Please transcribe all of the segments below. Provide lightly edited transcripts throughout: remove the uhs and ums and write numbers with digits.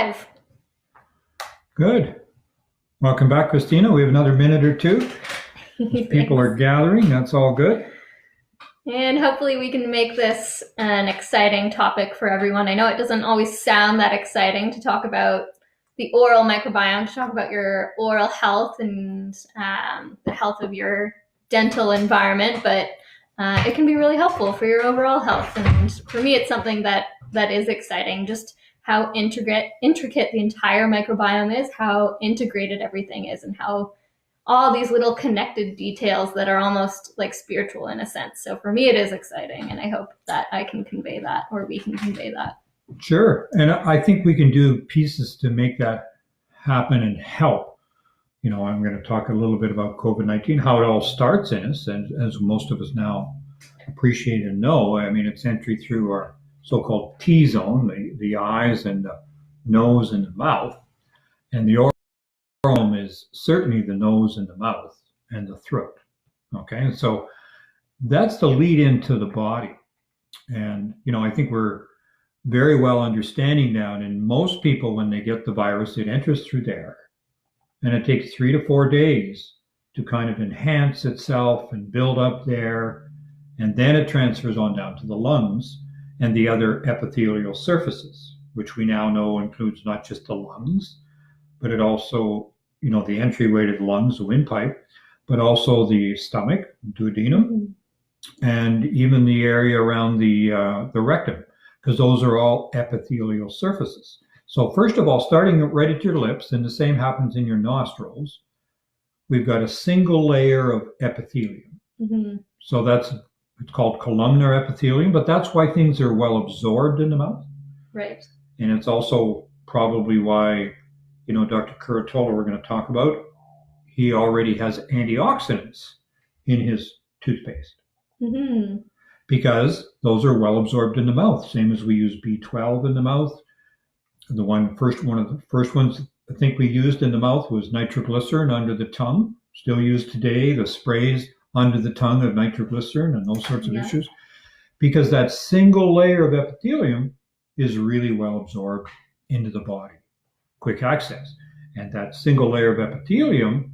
live. Good. Welcome back, Kristina. We have another minute or two. People are gathering. That's all good. And hopefully we can make this an exciting topic for everyone. I know it doesn't always sound that exciting to talk about the oral microbiome, to talk about your oral health and the health of your dental environment, but it can be really helpful for your overall health. And for me, it's something that is exciting, just how intricate the entire microbiome is, how integrated everything is, and how all these little connected details that are almost like spiritual in a sense. So for me, it is exciting, and I hope that I can convey that, or we can convey that. Sure. And I think we can do pieces to make that happen and help. You know, I'm going to talk a little bit about COVID-19, how it all starts in us, and as most of us now appreciate and know. I mean, it's entry through our so-called T-zone, the eyes and the nose and the mouth. And the oral is certainly the nose and the mouth and the throat. Okay, and so that's the lead into the body. And, you know, I think we're very well understanding now. And most people, when they get the virus, it enters through there. And it takes 3 to 4 days to kind of enhance itself and build up there. And then it transfers on down to the lungs and the other epithelial surfaces, which we now know includes not just the lungs, but it also, you know, the entryway to the lungs, the windpipe, but also the stomach, duodenum, and even the area around the rectum, because those are all epithelial surfaces. So first of all, starting right at your lips, and the same happens in your nostrils, we've got a single layer of epithelium. Mm-hmm. So it's called columnar epithelium, but that's why things are well absorbed in the mouth. Right. And it's also probably why, you know, Dr. Curatola, we're going to talk about, he already has antioxidants in his toothpaste. Mm-hmm. Because those are well absorbed in the mouth, same as we use B12 in the mouth. One of the first ones I think we used in the mouth was nitroglycerin under the tongue, still used today, the sprays under the tongue of nitroglycerin and those sorts of issues, because that single layer of epithelium is really well absorbed into the body, quick access. And that single layer of epithelium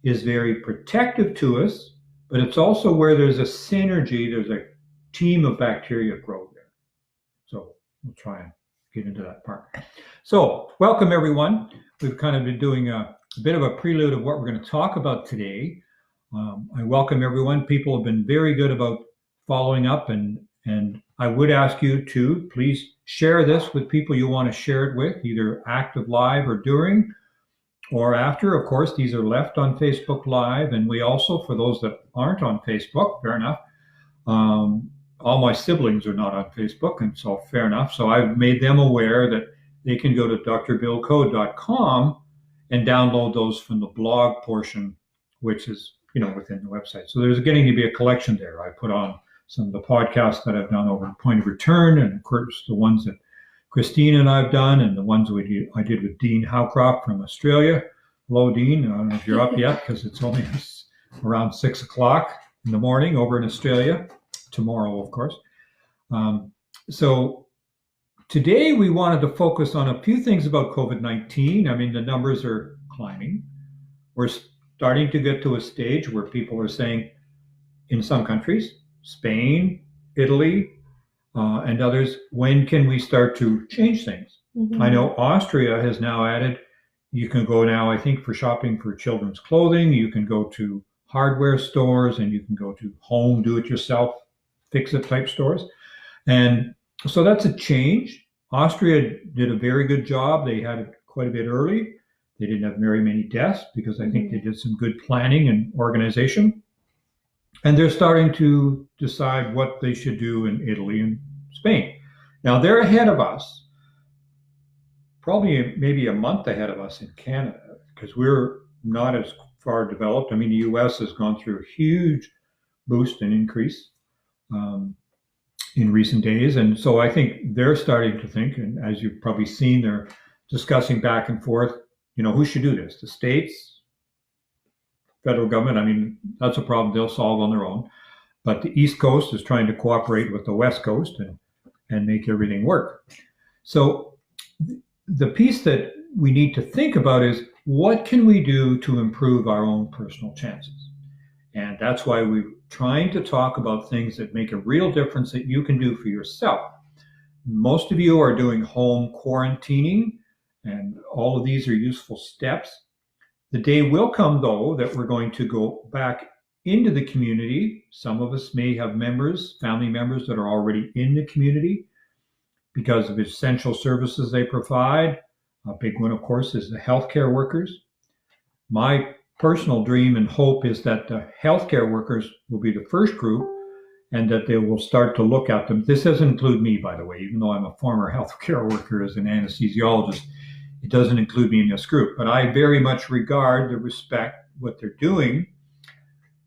is very protective to us, but it's also where there's a synergy, there's a team of bacteria grow there. So we'll try and get into that part. So welcome everyone. We've kind of been doing a bit of a prelude of what we're going to talk about today. I welcome everyone. People have been very good about following up, and I would ask you to please share this with people you want to share it with, either active live or during or after. Of course, these are left on Facebook Live, and we also, for those that aren't on Facebook, fair enough, all my siblings are not on Facebook, and so fair enough. So I've made them aware that they can go to drbillcode.com and download those from the blog portion, which is, you know, within the website. So there's getting to be a collection there. I put on some of the podcasts that I've done over Point of Return, and of course the ones that Kristina and I've done, and the ones I did with Dean Howcroft from Australia. Hello, Dean. I don't know if you're up yet, because it's only around 6 o'clock in the morning over in Australia. Tomorrow, of course. So today we wanted to focus on a few things about COVID-19. I mean, the numbers are climbing. We're starting to get to a stage where people are saying, in some countries, Spain, Italy, and others, when can we start to change things? Mm-hmm. I know Austria has now added, you can go now, I think, for shopping for children's clothing, you can go to hardware stores, and you can go to home do-it-yourself, fix-it type stores. And so that's a change. Austria did a very good job. They had it quite a bit early. They didn't have very many deaths because I think they did some good planning and organization. And they're starting to decide what they should do in Italy and Spain. Now they're ahead of us, probably maybe a month ahead of us in Canada, because we're not as far developed. I mean, the US has gone through a huge boost and increase in recent days. And so I think they're starting to think, and as you've probably seen, they're discussing back and forth, you know, who should do this? The states, federal government. I mean, that's a problem they'll solve on their own. But the East Coast is trying to cooperate with the West Coast and make everything work. So the piece that we need to think about is, what can we do to improve our own personal chances? And that's why we're trying to talk about things that make a real difference that you can do for yourself. Most of you are doing home quarantining, and all of these are useful steps. The day will come, though, that we're going to go back into the community. Some of us may have members, family members that are already in the community because of essential services they provide. A big one, of course, is the healthcare workers. My personal dream and hope is that the healthcare workers will be the first group and that they will start to look at them. This doesn't include me, by the way, even though I'm a former healthcare worker as an anesthesiologist. It doesn't include me in this group, but I very much regard and respect what they're doing.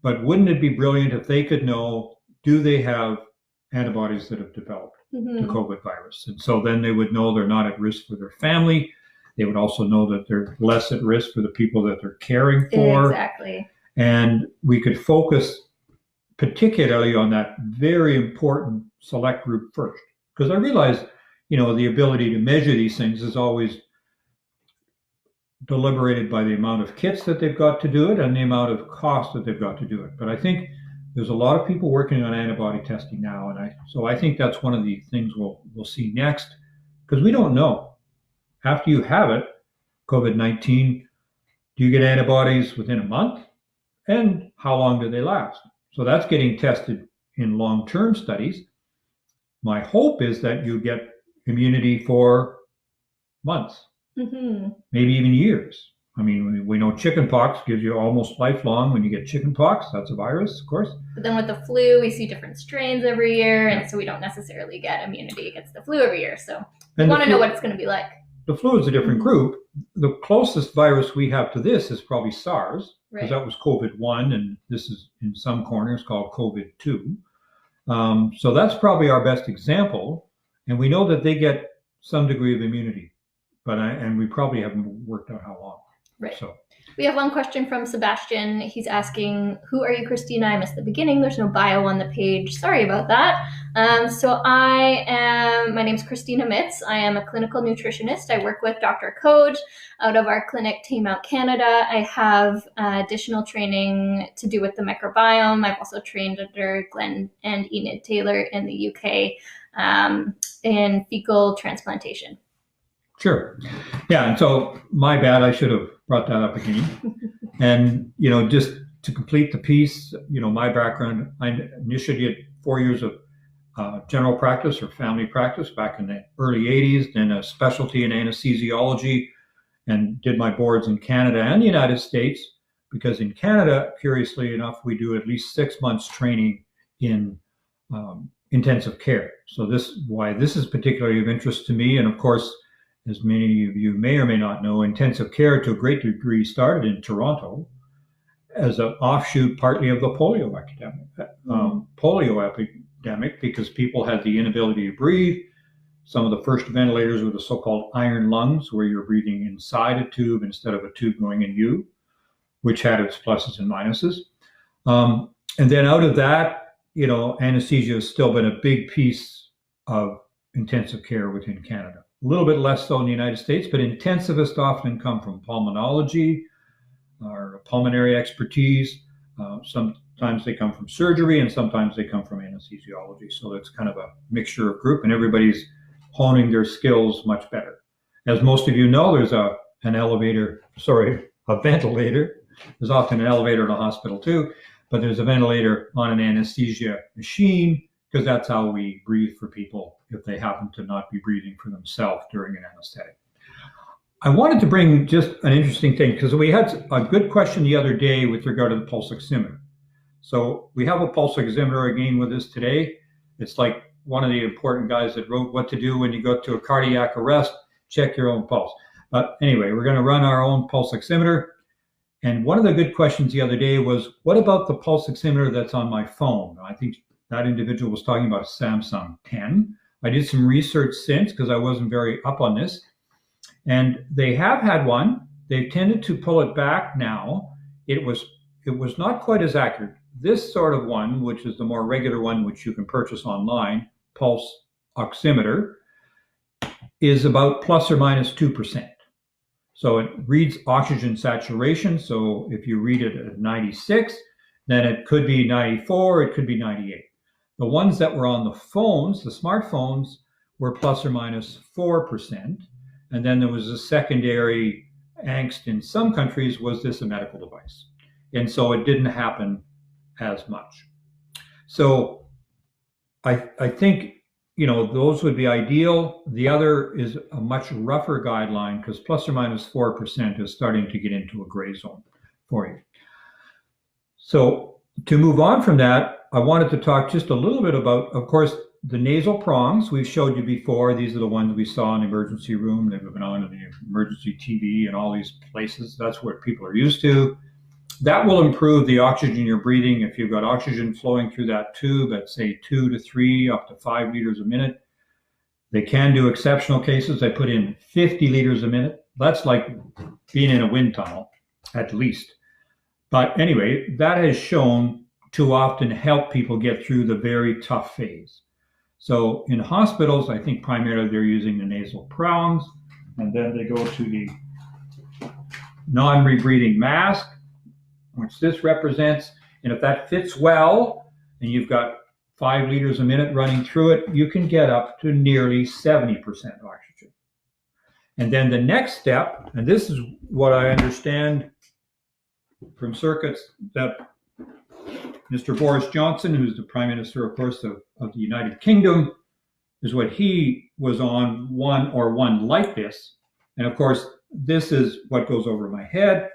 But wouldn't it be brilliant if they could know, do they have antibodies that have developed the COVID virus? And so then they would know they're not at risk for their family. They would also know that they're less at risk for the people that they're caring for. Exactly. And we could focus particularly on that very important select group first. Because I realize, the ability to measure these things is always deliberated by the amount of kits that they've got to do it and the amount of cost that they've got to do it. But I think there's a lot of people working on antibody testing now. And so I think that's one of the things we'll see next, because we don't know. After you have it, COVID-19, do you get antibodies within a month? And how long do they last? So that's getting tested in long-term studies. My hope is that you get immunity for months, maybe even years. I mean, we know chickenpox gives you almost lifelong when you get chickenpox. That's a virus, of course. But then with the flu, we see different strains every year, and so we don't necessarily get immunity against the flu every year. So we want to know what it's going to be like. The flu is a different group. The closest virus we have to this is probably SARS, because that was COVID-1, and this is in some corners called COVID-2. So that's probably our best example, and we know that they get some degree of immunity, and we probably haven't worked out how long. Right. So we have one question from Sebastian. He's asking, who are you, Kristina? I missed the beginning. There's no bio on the page. Sorry about that. My name's Kristina Mitts. I am a clinical nutritionist. I work with Dr. Code out of our clinic, Taymount, Canada. I have additional training to do with the microbiome. I've also trained under Glenn and Enid Taylor in the UK in fecal transplantation. Sure. Yeah. And so my bad, I should have brought that up again. And, just to complete the piece, my background, I initially did 4 years of general practice or family practice back in the early 80s, then a specialty in anesthesiology, and did my boards in Canada and the United States, because in Canada, curiously enough, we do at least 6 months training in intensive care. So this is particularly of interest to me. And of course, as many of you may or may not know, intensive care to a great degree started in Toronto as an offshoot partly of the polio epidemic, because people had the inability to breathe. Some of the first ventilators were the so-called iron lungs, where you're breathing inside a tube instead of a tube going in you, which had its pluses and minuses. And then out of that, anesthesia has still been a big piece of intensive care within Canada. A little bit less so in the United States, but intensivists often come from pulmonology or pulmonary expertise. Sometimes they come from surgery, and sometimes they come from anesthesiology. So it's kind of a mixture of group, and everybody's honing their skills much better. As most of you know, there's a ventilator. There's often an elevator in a hospital too, but there's a ventilator on an anesthesia machine, because that's how we breathe for people if they happen to not be breathing for themselves during an anesthetic. I wanted to bring just an interesting thing, because we had a good question the other day with regard to the pulse oximeter. So we have a pulse oximeter again with us today. It's like one of the important guys that wrote what to do when you go to a cardiac arrest, check your own pulse. But anyway, we're going to run our own pulse oximeter. And one of the good questions the other day was, what about the pulse oximeter that's on my phone? I think that individual was talking about a Samsung 10. I did some research since, because I wasn't very up on this. And they have had one. They've tended to pull it back now. It was not quite as accurate. This sort of one, which is the more regular one, which you can purchase online, pulse oximeter, is about plus or minus 2%. So it reads oxygen saturation. So if you read it at 96, then it could be 94, it could be 98. The ones that were on the phones, the smartphones, were plus or minus 4%. And then there was a secondary angst in some countries, was this a medical device? And so it didn't happen as much. So I think, those would be ideal. The other is a much rougher guideline because plus or minus 4% is starting to get into a gray zone for you. So to move on from that, I wanted to talk just a little bit about, of course, the nasal prongs. We've showed you before. These are the ones we saw in the emergency room. They've been on in the emergency TV and all these places. That's what people are used to. That will improve the oxygen you're breathing. If you've got oxygen flowing through that tube at, say, 2 to 3, up to 5 liters a minute. They can do exceptional cases. They put in 50 liters a minute. That's like being in a wind tunnel, at least. But anyway, that has shown to often help people get through the very tough phase. So in hospitals, I think primarily they're using the nasal prongs, and then they go to the non-rebreathing mask, which this represents. And if that fits well, and you've got 5 liters a minute running through it, you can get up to nearly 70% oxygen. And then the next step, and this is what I understand from circuits that Mr. Boris Johnson, who's the Prime Minister, of course, of the United Kingdom, is what he was on, one like this. And of course, this is what goes over my head.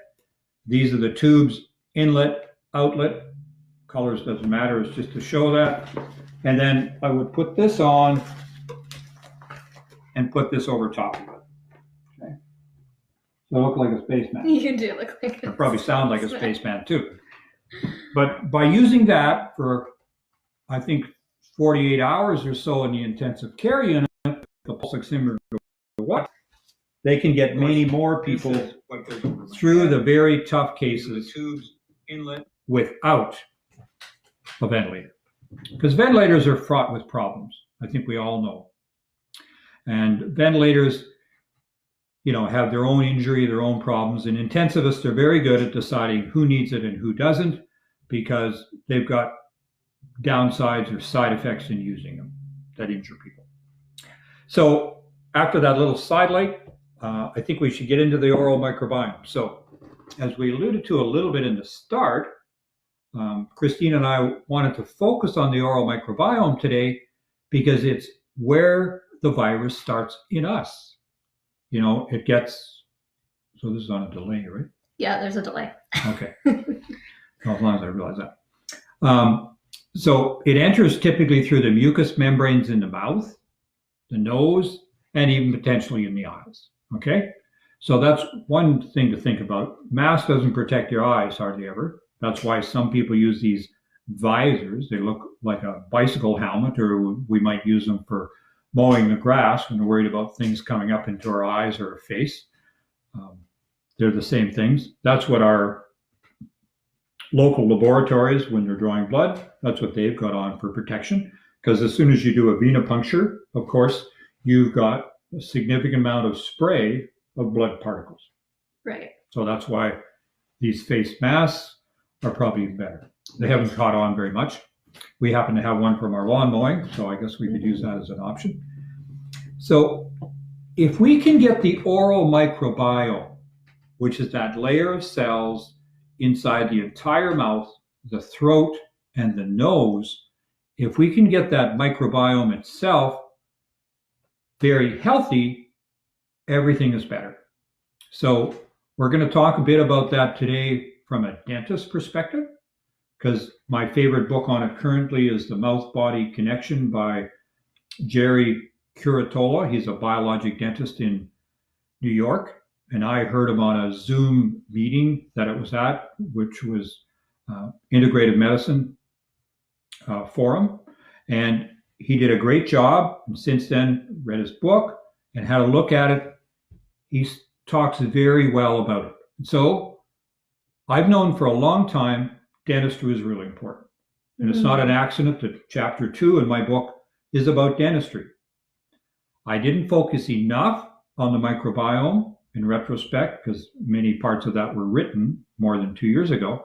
These are the tubes, inlet, outlet. Colors doesn't matter, it's just to show that. And then I would put this on and put this over top of it. Okay. So I look like a spaceman. You do look like I probably sound like a spaceman too. But by using that for, I think, 48 hours or so in the intensive care unit, the pulse oximeter, they can get many more people through the very tough cases without a ventilator. Because ventilators are fraught with problems. I think we all know. And ventilators, have their own injury, their own problems. And intensivists are very good at deciding who needs it and who doesn't, because they've got downsides or side effects in using them that injure people. So after that little sidelight, I think we should get into the oral microbiome. So as we alluded to a little bit in the start, Kristina and I wanted to focus on the oral microbiome today because it's where the virus starts in us. It gets, so this is on a delay, right? Yeah, there's a delay. Okay. Well, as long as I realize that. So it enters typically through the mucous membranes in the mouth, the nose, and even potentially in the eyes. Okay? So that's one thing to think about. Mask doesn't protect your eyes hardly ever. That's why some people use these visors. They look like a bicycle helmet, or we might use them for mowing the grass when we're worried about things coming up into our eyes or our face. They're the same things. That's what our local laboratories, when they're drawing blood, that's what they've got on for protection. Because as soon as you do a venipuncture, of course, you've got a significant amount of spray of blood particles. Right. So that's why these face masks are probably better. They haven't caught on very much. We happen to have one from our lawn mowing, so I guess we could use that as an option. So if we can get the oral microbiome, which is that layer of cells inside the entire mouth, the throat, and the nose, if we can get that microbiome itself very healthy, everything is better. So we're going to talk a bit about that today from a dentist perspective, because my favorite book on it currently is The Mouth-Body Connection by Jerry Curatola. He's a biologic dentist in New York, and I heard him on a Zoom meeting that it was at, which was Integrative Medicine Forum, and he did a great job. And since then, read his book and had a look at it. He talks very well about it. So I've known for a long time dentistry is really important. And it's not an accident that chapter 2 in my book is about dentistry. I didn't focus enough on the microbiome in retrospect because many parts of that were written more than 2 years ago.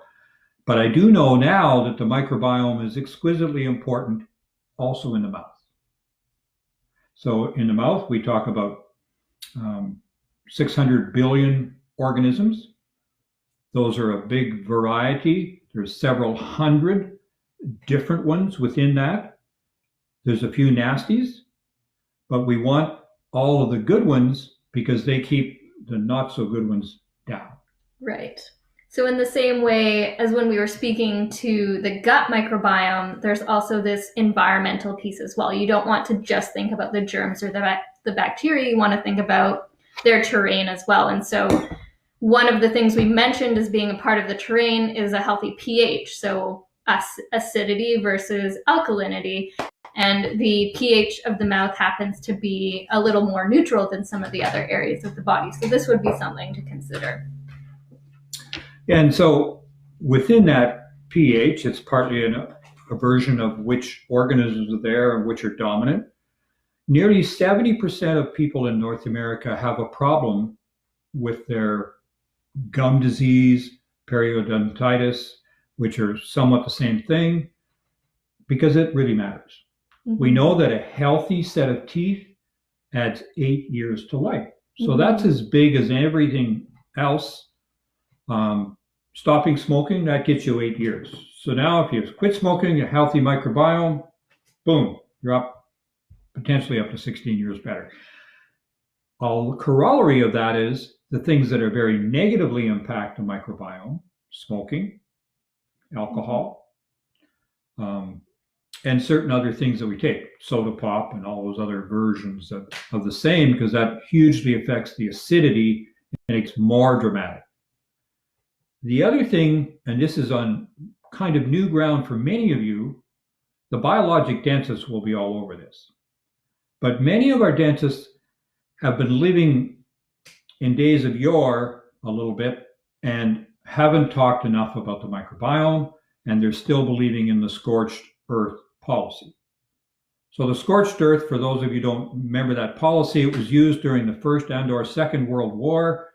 But I do know now that the microbiome is exquisitely important also in the mouth. So in the mouth, we talk about 600 billion organisms. Those are a big variety. There's several hundred different ones within that. There's a few nasties, but we want all of the good ones because they keep the not so good ones down. Right. So in the same way as when we were speaking to the gut microbiome, there's also this environmental piece as well. You don't want to just think about the germs or the bacteria. You want to think about their terrain as well. And so one of the things we mentioned as being a part of the terrain is a healthy pH. So acidity versus alkalinity. And the pH of the mouth happens to be a little more neutral than some of the other areas of the body. So this would be something to consider. And so within that pH, it's partly a version of which organisms are there and which are dominant. Nearly 70% of people in North America have a problem with their gum disease, periodontitis, which are somewhat the same thing, because it really matters. Mm-hmm. We know that a healthy set of teeth adds 8 years to life. So mm-hmm. that's as big as everything else. Stopping smoking, that gets you 8 years. So now if you quit smoking, a healthy microbiome, boom, you're up potentially up to 16 years better. A corollary of that is the things that are very negatively impact the microbiome: smoking, alcohol, and certain other things that we take, soda pop and all those other versions of the same, because that hugely affects the acidity and makes more dramatic. The other thing, and this is on kind of new ground for many of you, the biologic dentists will be all over this. But many of our dentists have been living in days of yore a little bit and haven't talked enough about the microbiome, and they're still believing in the scorched earth policy. So the scorched earth, for those of you who don't remember that policy, it was used during the First and/or Second World War.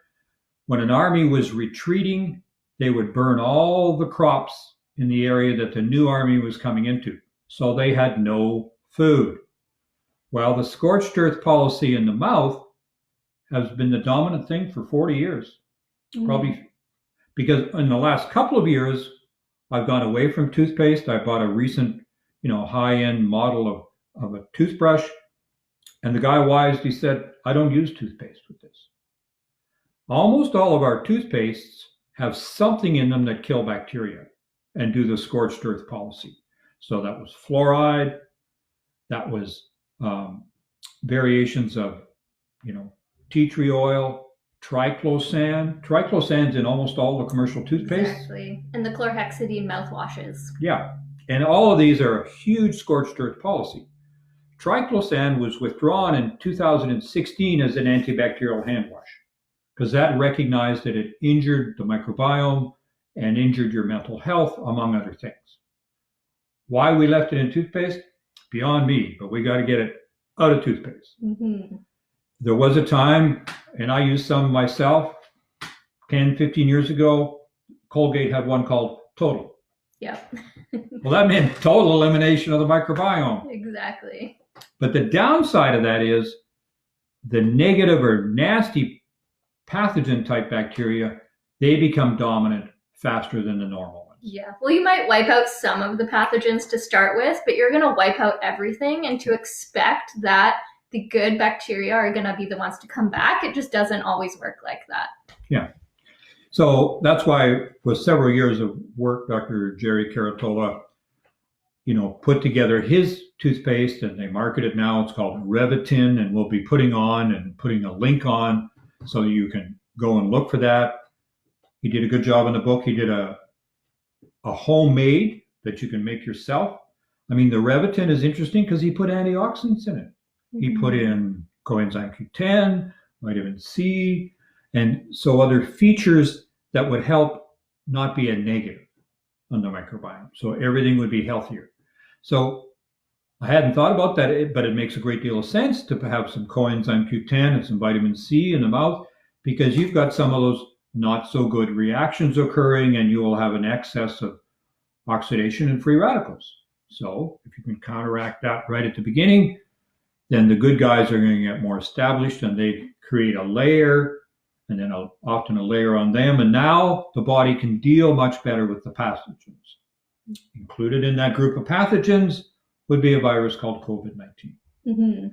When an army was retreating, they would burn all the crops in the area that the new army was coming into. So they had no food. Well, the scorched earth policy in the mouth has been the dominant thing for 40 years. Probably because in the last couple of years, I've gone away from toothpaste. I bought a recent, high-end model of a toothbrush. And the guy wisely said, I don't use toothpaste with this. Almost all of our toothpastes have something in them that kill bacteria and do the scorched earth policy. So that was fluoride, that was variations of, tea tree oil, triclosan. Triclosan's in almost all the commercial toothpaste. Exactly. And the chlorhexidine mouthwashes. Yeah. And all of these are a huge scorched earth policy. Triclosan was withdrawn in 2016 as an antibacterial hand wash, because that recognized that it injured the microbiome and injured your mental health, among other things. Why we left it in toothpaste? Beyond me, but we got to get it out of toothpaste. Mm-hmm. There was a time, and I used some myself, 10, 15 years ago, Colgate had one called Total. Yep. Well, that meant total elimination of the microbiome. Exactly. But the downside of that is the negative or nasty pathogen type bacteria, they become dominant faster than the normal ones. Yeah. Well, you might wipe out some of the pathogens to start with, but you're going to wipe out everything, and to expect that the good bacteria are going to be the ones to come back, it just doesn't always work like that. Yeah. So that's why with several years of work, Dr. Jerry Caratola, put together his toothpaste, and they market it now. It's called Revitin, and we'll be putting a link on so you can go and look for that. He did a good job in the book. He did a homemade that you can make yourself. I mean, the Revitin is interesting because he put antioxidants in it. Mm-hmm. He put in coenzyme Q10, vitamin C, and so other features that would help not be a negative on the microbiome. So everything would be healthier. So I hadn't thought about that, but it makes a great deal of sense to have some coenzyme Q10 and some vitamin C in the mouth, because you've got some of those not so good reactions occurring, and you will have an excess of oxidation and free radicals. So if you can counteract that right at the beginning, then the good guys are going to get more established, and they create a layer, and then often a layer on them. And now the body can deal much better with the pathogens. Included in that group of pathogens would be a virus called COVID-19. Mm-hmm.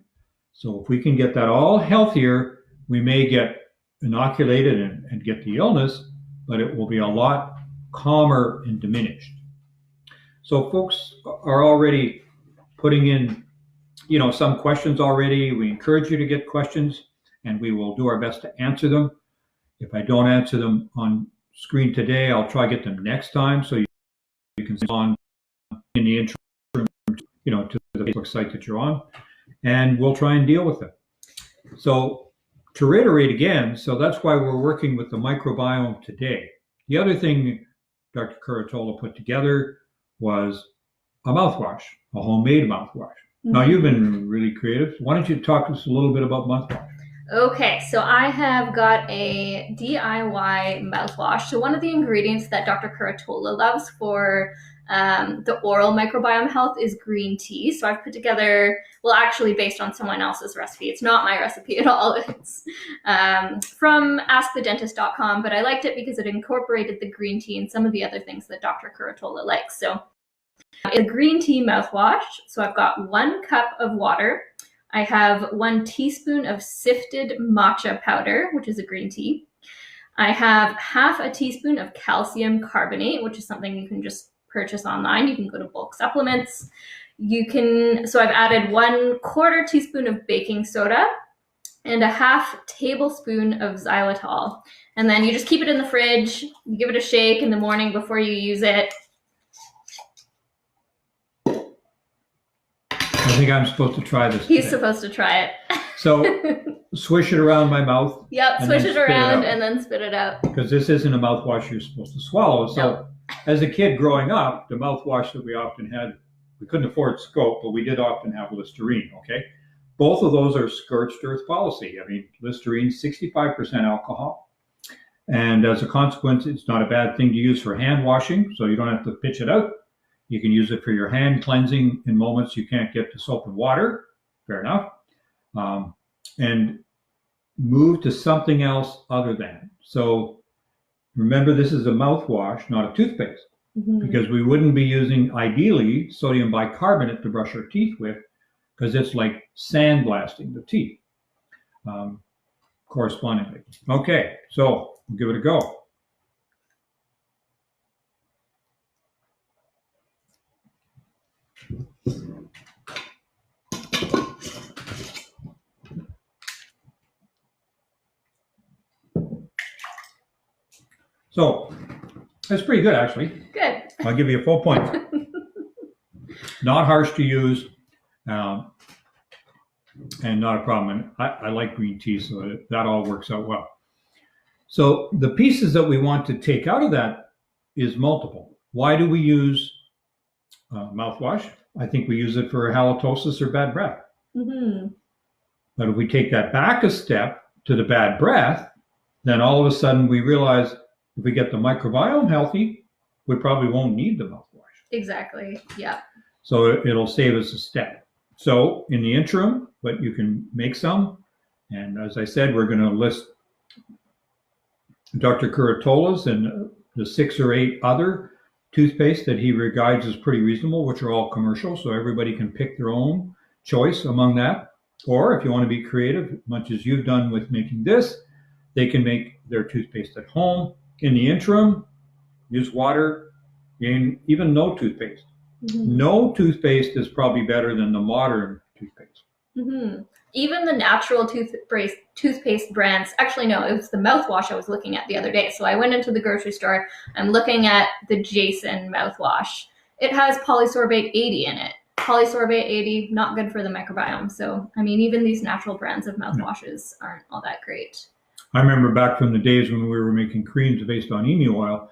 So if we can get that all healthier, we may get inoculated and get the illness, but it will be a lot calmer and diminished. So folks are already putting in, some questions already. We encourage you to get questions, and we will do our best to answer them. If I don't answer them on screen today, I'll try to get them next time, so you can see on in the interim, to the Facebook site that you're on, and we'll try and deal with them. So to reiterate again, so that's why we're working with the microbiome today. The other thing Dr. Curatola put together was a mouthwash, a homemade mouthwash. Mm-hmm. Now, you've been really creative. Why don't you talk to us a little bit about mouthwash? Okay, so I have got a DIY mouthwash. So one of the ingredients that Dr. Curatola loves for the oral microbiome health is green tea. So I've put together, actually based on someone else's recipe. It's not my recipe at all. It's from askthedentist.com, but I liked it because it incorporated the green tea and some of the other things that Dr. Curatola likes. So it's a green tea mouthwash. So I've got 1 cup of water. I have 1 teaspoon of sifted matcha powder, which is a green tea. I have half a teaspoon of calcium carbonate, which is something you can just purchase online. You can go to bulk supplements. So I've added 1/4 teaspoon of baking soda and a half tablespoon of xylitol. And then you just keep it in the fridge. You give it a shake in the morning before you use it. I think I'm supposed to try this. He's supposed to try it. So swish it around my mouth. Yep, swish it around and then spit it out. Because this isn't a mouthwash you're supposed to swallow. So no. As a kid growing up, the mouthwash that we often had, we couldn't afford Scope, but we did often have Listerine, okay? Both of those are scorched earth policy. I mean, Listerine, 65% alcohol. And as a consequence, it's not a bad thing to use for hand washing, so you don't have to pitch it out. You can use it for your hand cleansing in moments you can't get to soap and water. Fair enough. And move to something else other than. So remember, this is a mouthwash, not a toothpaste, because we wouldn't be using, ideally, sodium bicarbonate to brush our teeth with, because it's like sandblasting the teeth correspondingly. Okay, so we'll give it a go. So that's pretty good, actually. Good. I'll give you a full point. Not harsh to use, and not a problem. And I like green tea, so that all works out well. So the pieces that we want to take out of that is multiple. Why do we use mouthwash? I think we use it for halitosis or bad breath. Mm-hmm. But if we take that back a step to the bad breath, then all of a sudden we realize if we get the microbiome healthy, we probably won't need the mouthwash. Exactly, yeah. So it'll save us a step. So in the interim, but you can make some. And as I said, we're going to list Dr. Curatola's and the 6 or 8 other toothpaste that he regards as pretty reasonable, which are all commercial, so everybody can pick their own choice among that. Or if you want to be creative, much as you've done with making this, they can make their toothpaste at home. In the interim, use water, and even no toothpaste. Mm-hmm. No toothpaste is probably better than the modern toothpaste. Mm-hmm. Even the natural toothpaste brands, actually no, it was the mouthwash I was looking at the other day. So I went into the grocery store, I'm looking at the Jason mouthwash. It has polysorbate 80 in it. Polysorbate 80, not good for the microbiome. So, I mean, even these natural brands of mouthwashes aren't all that great. I remember back from the days when we were making creams based on emu oil,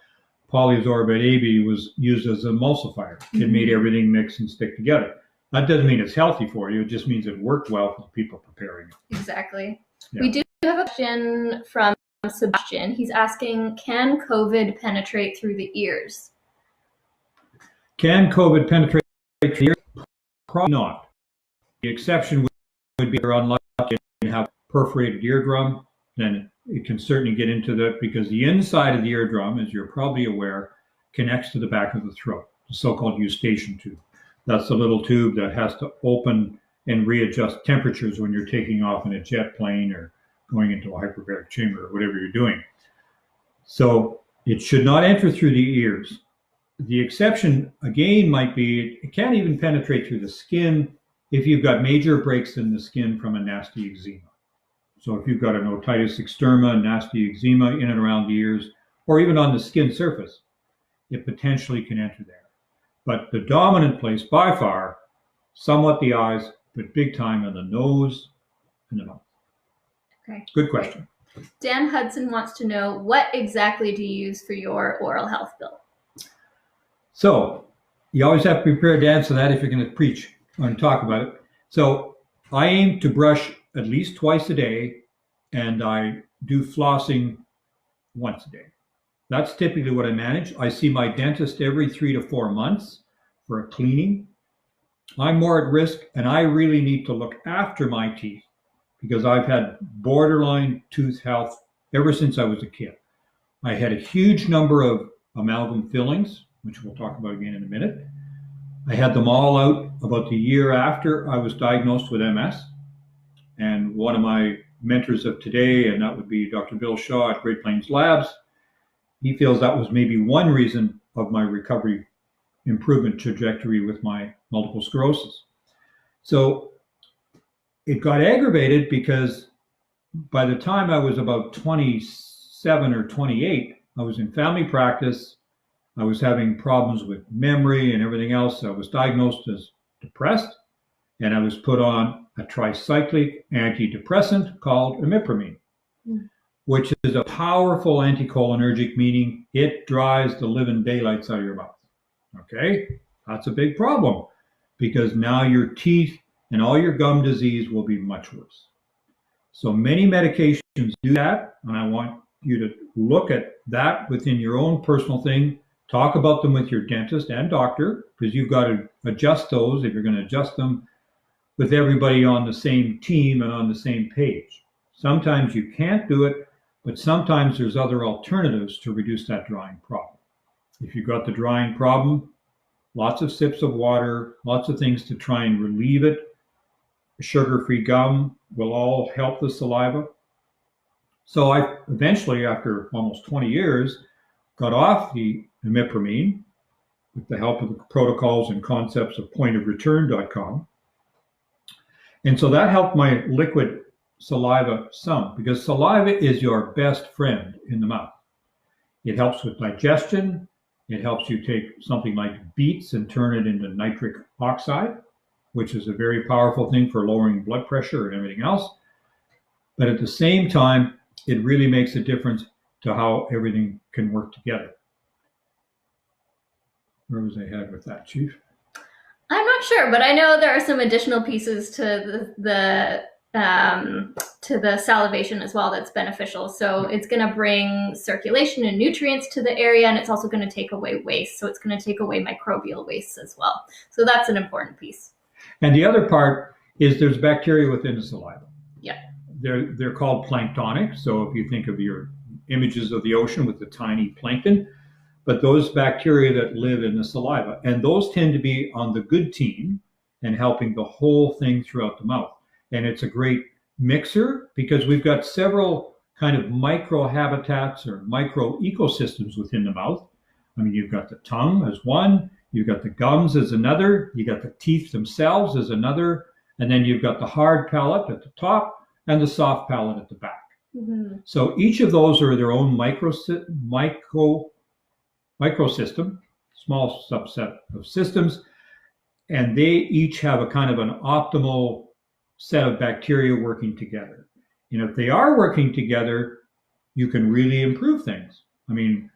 polysorbate 80 was used as an emulsifier. Mm-hmm. It made everything mix and stick together. That doesn't mean it's healthy for you. It just means it worked well for the people preparing it. Exactly. Yeah. We do have a question from Sebastian. He's asking, can COVID penetrate through the ears? Can COVID penetrate through the ears? Probably not. The exception would be you're unlucky and have perforated eardrum, then it can certainly get into that, because the inside of the eardrum, as you're probably aware, connects to the back of the throat, the so-called eustachian tube. That's the little tube that has to open and readjust temperatures when you're taking off in a jet plane or going into a hyperbaric chamber or whatever you're doing. So it should not enter through the ears. The exception, again, might be it can't even penetrate through the skin if you've got major breaks in the skin from a nasty eczema. So if you've got an otitis externa, nasty eczema in and around the ears, or even on the skin surface, it potentially can enter there. But the dominant place by far, somewhat the eyes, but big time in the nose and the mouth. Okay. Good question. Great. Dan Hudson wants to know, what exactly do you use for your oral health bill? So you always have to be prepared to answer that if you're going to preach and talk about it. So I aim to brush at least twice a day, and I do flossing once a day. That's typically what I manage. I see my dentist every 3 to 4 months for a cleaning. I'm more at risk, and I really need to look after my teeth because I've had borderline tooth health ever since I was a kid. I had a huge number of amalgam fillings, which we'll talk about again in a minute. I had them all out about the year after I was diagnosed with MS. And one of my mentors of today, and that would be Dr. Bill Shaw at Great Plains Labs, he feels that was maybe one reason of my recovery improvement trajectory with my multiple sclerosis. So it got aggravated because by the time I was about 27 or 28, I was in family practice. I was having problems with memory and everything else. I was diagnosed as depressed, and I was put on a tricyclic antidepressant called imipramine, which is a powerful anticholinergic, meaning it drives the living daylights out of your mouth. Okay, that's a big problem because now your teeth and all your gum disease will be much worse. So many medications do that, and I want you to look at that within your own personal thing. Talk about them with your dentist and doctor, because you've got to adjust those if you're going to adjust them with everybody on the same team and on the same page. Sometimes you can't do it, but sometimes there's other alternatives to reduce that drying problem. If you've got the drying problem, lots of sips of water, lots of things to try and relieve it. Sugar-free gum will all help the saliva. So I eventually, after almost 20 years, got off the imipramine with the help of the protocols and concepts of pointofreturn.com. And so that helped my liquid saliva some, because saliva is your best friend in the mouth. It helps with digestion. It helps you take something like beets and turn it into nitric oxide, which is a very powerful thing for lowering blood pressure and everything else. But at the same time, it really makes a difference to how everything can work together. Where was I headed with that, Chief? I'm not sure, but I know there are some additional pieces to the salivation as well that's beneficial. So it's going to bring circulation and nutrients to the area, and it's also going to take away waste. So it's going to take away microbial waste as well. So that's an important piece. And the other part is there's bacteria within the saliva. Yeah. They're called planktonic. So if you think of your images of the ocean with the tiny plankton, but those bacteria that live in the saliva, and those tend to be on the good team and helping the whole thing throughout the mouth. And it's a great mixer because we've got several kind of micro habitats or micro ecosystems within the mouth. I mean, you've got the tongue as one, you've got the gums as another, you got the teeth themselves as another, and then you've got the hard palate at the top and the soft palate at the back. Mm-hmm. So each of those are their own microsystem, small subset of systems, and they each have a kind of an optimal set of bacteria working together. And if they are working together, you can really improve things. I mean,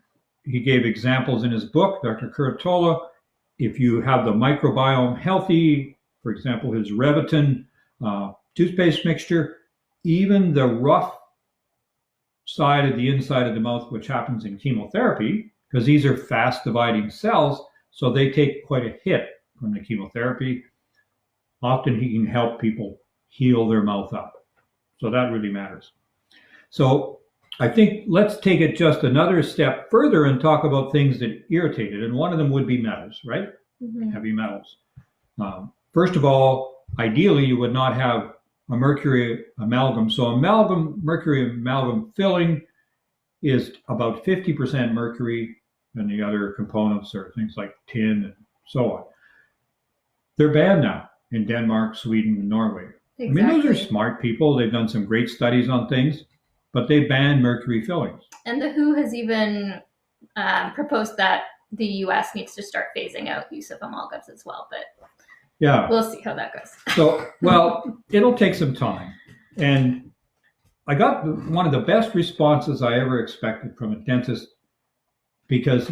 he gave examples in his book, Dr. Kuratola. If you have the microbiome healthy, For example, his Revitin toothpaste mixture, even the rough side of the inside of the mouth, which happens in chemotherapy, because these are fast dividing cells, so they take quite a hit from the chemotherapy. Often he can help people heal their mouth up. So that really matters. So I think let's take it just another step further and talk about things that irritate it. And one of them would be metals, right? Mm-hmm. Heavy metals. First of all, ideally, you would not have a mercury amalgam. So mercury amalgam filling is about 50% mercury, and the other components are things like tin and so on. They're banned now in Denmark, Sweden, and Norway. Exactly. I mean, those are smart people. They've done some great studies on things, but they ban mercury fillings. And the WHO has even proposed that the US needs to start phasing out use of amalgams as well, but yeah, we'll see how that goes. So, well, it'll take some time. And I got one of the best responses I ever expected from a dentist, because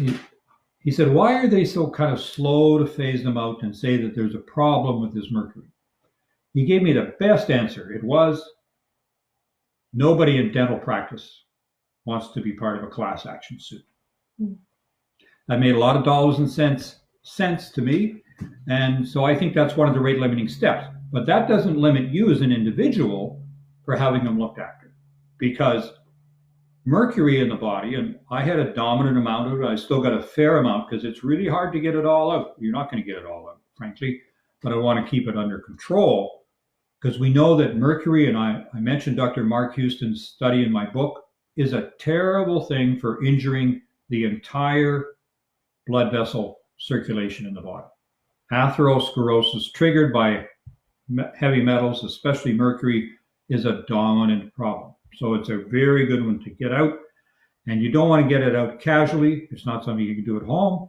he said, why are they so kind of slow to phase them out and say that there's a problem with this mercury? He gave me the best answer. It was, nobody in dental practice wants to be part of a class action suit. That made a lot of dollars and sense to me. And so I think that's one of the rate limiting steps. But that doesn't limit you as an individual for having them looked after. Because mercury in the body, and I had a dominant amount of it, I still got a fair amount because it's really hard to get it all out. You're not going to get it all out, frankly, but I want to keep it under control, because we know that mercury, and I mentioned Dr. Mark Houston's study in my book, is a terrible thing for injuring the entire blood vessel circulation in the body. Atherosclerosis triggered by heavy metals, especially mercury, is a dominant problem. So it's a very good one to get out. And you don't want to get it out casually. It's not something you can do at home.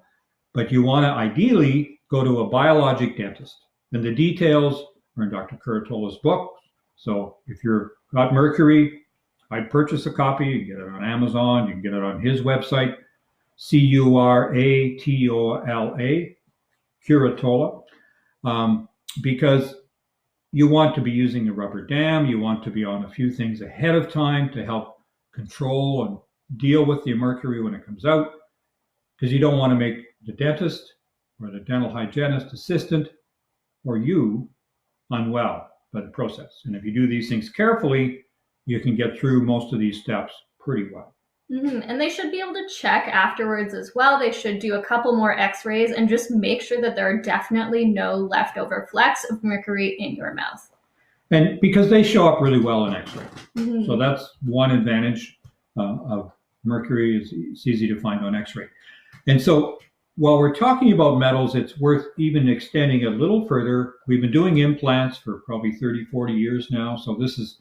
But you want to ideally go to a biologic dentist. And the details are in Dr. Curatola's book. So if you've got mercury, I'd purchase a copy. You can get it on Amazon. You can get it on his website, Curatola, Curatola, because you want to be using the rubber dam. You want to be on a few things ahead of time to help control and deal with the mercury when it comes out, because you don't want to make the dentist or the dental hygienist assistant or you unwell by the process. And if you do these things carefully, you can get through most of these steps pretty well. Mm-hmm. And they should be able to check afterwards as well. They should do a couple more x-rays and just make sure that there are definitely no leftover flecks of mercury in your mouth. And because they show up really well in x-ray. Mm-hmm. So that's one advantage of mercury, is it's easy to find on x-ray. And so while we're talking about metals, it's worth even extending a little further. We've been doing implants for probably 30, 40 years now. So this is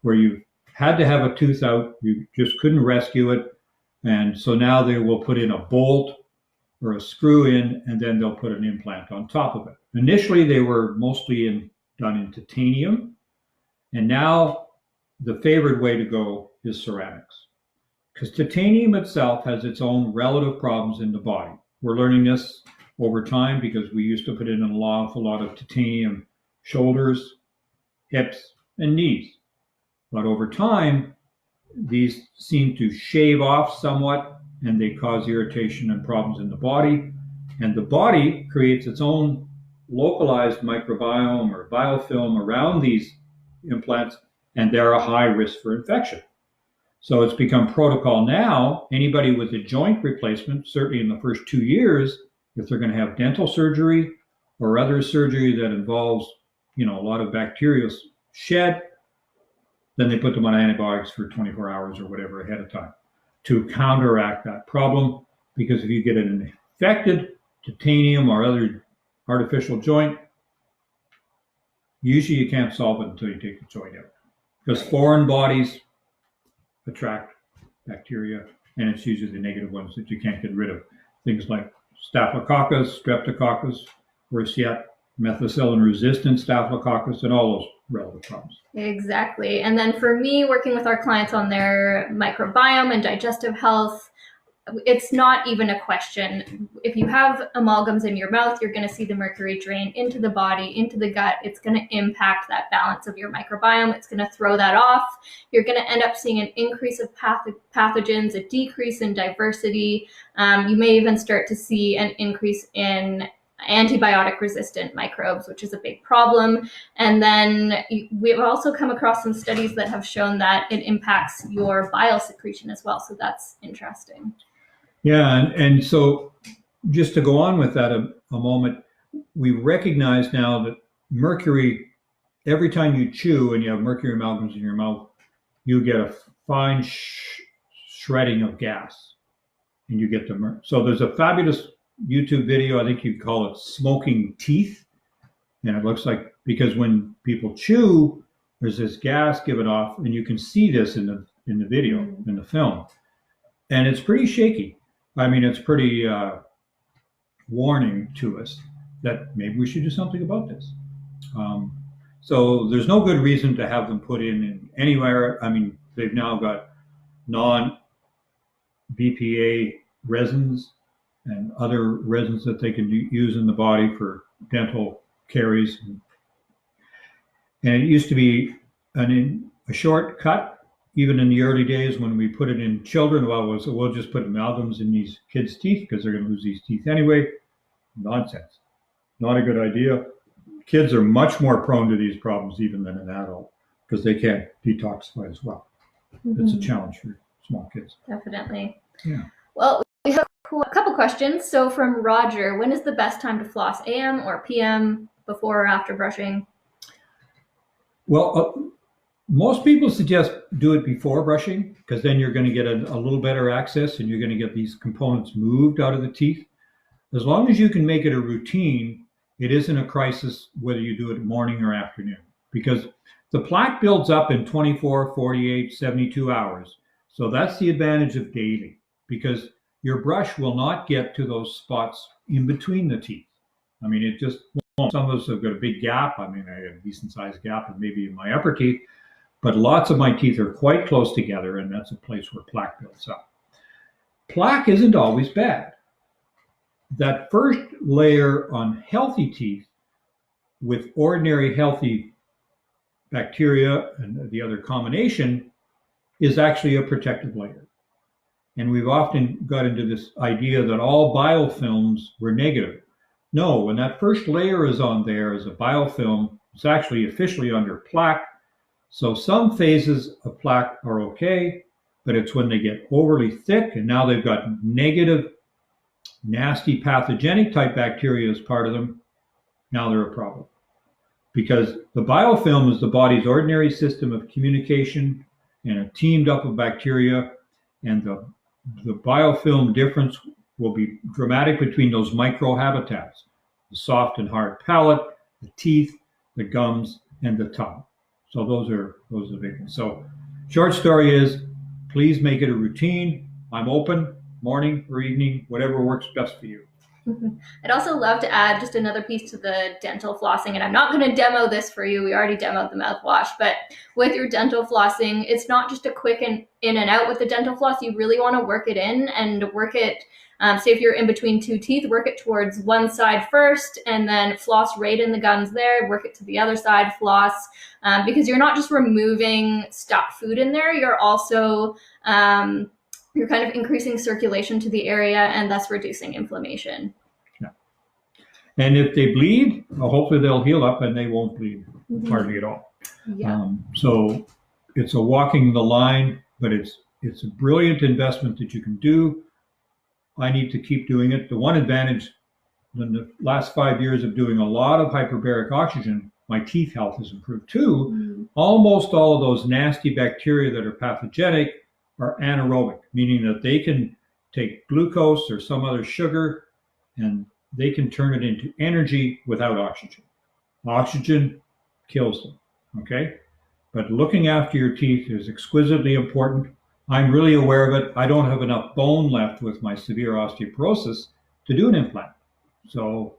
where you've had to have a tooth out. You just couldn't rescue it. And so now they will put in a bolt or a screw in, and then they'll put an implant on top of it. Initially, they were mostly done in titanium. And now the favored way to go is ceramics, because titanium itself has its own relative problems in the body. We're learning this over time because we used to put in an awful lot of titanium shoulders, hips, and knees. But over time, these seem to shave off somewhat, and they cause irritation and problems in the body. And the body creates its own localized microbiome or biofilm around these implants, and they're a high risk for infection. So it's become protocol now. Anybody with a joint replacement, certainly in the first 2 years, if they're going to have dental surgery or other surgery that involves, a lot of bacterial shed, then they put them on antibiotics for 24 hours or whatever ahead of time to counteract that problem. Because if you get an infected titanium or other artificial joint, usually you can't solve it until you take the joint out, because foreign bodies attract bacteria, and it's usually the negative ones that you can't get rid of. Things like staphylococcus, streptococcus, worse yet, methicillin-resistant staphylococcus, and all those relevant problems. Exactly. And then for me, working with our clients on their microbiome and digestive health, it's not even a question. If you have amalgams in your mouth, you're going to see the mercury drain into the body, into the gut. It's going to impact that balance of your microbiome. It's going to throw that off. You're going to end up seeing an increase of pathogens, a decrease in diversity. You may even start to see an increase in antibiotic resistant microbes, which is a big problem. And then we've also come across some studies that have shown that it impacts your bile secretion as well. So that's interesting. Yeah, and so just to go on with that a moment, we recognize now that mercury, every time you chew and you have mercury amalgams in your mouth, you get a fine shredding of gas, and you get the so there's a fabulous YouTube video, I think you call it smoking teeth, and it looks like, because when people chew, there's this gas given off, and you can see this in the video, in the film, and it's pretty shaky. I mean, it's pretty warning to us that maybe we should do something about this. So there's no good reason to have them put in anywhere. I mean, they've now got non-BPA resins and other resins that they can use in the body for dental caries. And it used to be a shortcut, even in the early days when we put it in children. Well, we'll just put amalgams in these kids' teeth because they're going to lose these teeth anyway. Nonsense. Not a good idea. Kids are much more prone to these problems even than an adult because they can't detoxify as well. Mm-hmm. It's a challenge for small kids. Definitely. Yeah. Well, we have a couple questions. So from Roger, when is the best time to floss, AM or PM, before or after brushing? Well, most people suggest do it before brushing because then you're going to get a little better access and you're going to get these components moved out of the teeth. As long as you can make it a routine, it isn't a crisis whether you do it morning or afternoon, because the plaque builds up in 24, 48, 72 hours. So that's the advantage of daily, because your brush will not get to those spots in between the teeth. I mean, it just won't. Some of us have got a big gap. I mean, I have a decent sized gap and maybe in my upper teeth, but lots of my teeth are quite close together, and that's a place where plaque builds up. Plaque isn't always bad. That first layer on healthy teeth with ordinary healthy bacteria and the other combination is actually a protective layer. And we've often got into this idea that all biofilms were negative. No, when that first layer is on there as a biofilm, it's actually officially under plaque. So some phases of plaque are okay, but it's when they get overly thick and now they've got negative, nasty pathogenic type bacteria as part of them, now they're a problem. Because the biofilm is the body's ordinary system of communication and a teamed up of bacteria, and the biofilm difference will be dramatic between those microhabitats, the soft and hard palate, the teeth, the gums, and the tongue. So those are the big ones. So short story is, please make it a routine. I'm open, morning or evening, whatever works best for you. I'd also love to add just another piece to the dental flossing, and I'm not going to demo this for you. We already demoed the mouthwash, but with your dental flossing, it's not just a quick in and out with the dental floss. You really want to work it in and work it. Say if you're in between two teeth, work it towards one side first and then floss right in the gums there, work it to the other side, floss, because you're not just removing stuck food in there, you're also you're kind of increasing circulation to the area and thus reducing inflammation. Yeah. And if they bleed, well, hopefully they'll heal up and they won't bleed hardly at all. Yeah. So it's a walking the line, but it's a brilliant investment that you can do. I need to keep doing it. The one advantage in the last 5 years of doing a lot of hyperbaric oxygen, my teeth health has improved too. Almost all of those nasty bacteria that are pathogenic are anaerobic, meaning that they can take glucose or some other sugar and they can turn it into energy without oxygen. Oxygen kills them, okay? But looking after your teeth is exquisitely important. I'm really aware of it. I don't have enough bone left with my severe osteoporosis to do an implant. So